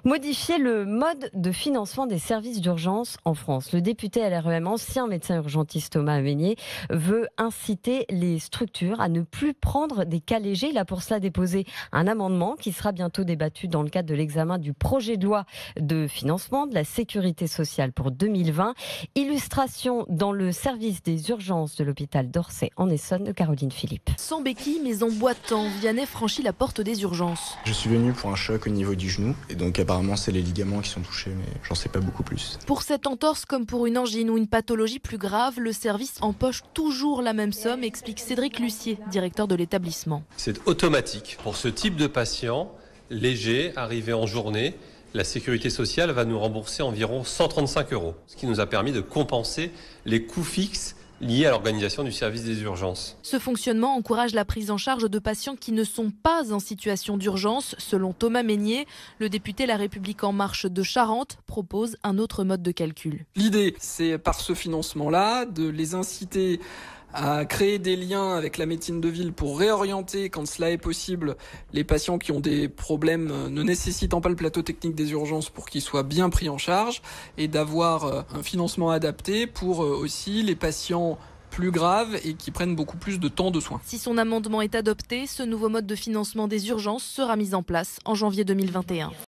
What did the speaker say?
Modifier le mode de financement des services d'urgence en France. Le député LREM, ancien médecin urgentiste Thomas Aménier, veut inciter les structures à ne plus prendre des cas légers. Il a pour cela déposé un amendement qui sera bientôt débattu dans le cadre de l'examen du projet de loi de financement de la sécurité sociale pour 2020. Illustration dans le service des urgences de l'hôpital d'Orsay en Essonne de Caroline Philippe. Sans béquille mais en boitant, Vianney franchit la porte des urgences. Je suis venu pour un choc au niveau du genou et donc apparemment c'est les ligaments qui sont touchés, mais j'en sais pas beaucoup plus. Pour cette entorse comme pour une angine ou une pathologie plus grave, le service empoche toujours la même somme, explique Cédric Lucier, directeur de l'établissement. C'est automatique. Pour ce type de patient léger, arrivé en journée, la sécurité sociale va nous rembourser environ 135 €, ce qui nous a permis de compenser les coûts fixes liés à l'organisation du service des urgences. Ce fonctionnement encourage la prise en charge de patients qui ne sont pas en situation d'urgence. Selon Thomas Aménier, le député La République En Marche de Charente propose un autre mode de calcul. L'idée, c'est par ce financement-là de les inciter à créer des liens avec la médecine de ville pour réorienter, quand cela est possible, les patients qui ont des problèmes ne nécessitant pas le plateau technique des urgences pour qu'ils soient bien pris en charge, et d'avoir un financement adapté pour aussi les patients plus graves et qui prennent beaucoup plus de temps de soins. Si son amendement est adopté, ce nouveau mode de financement des urgences sera mis en place en janvier 2021.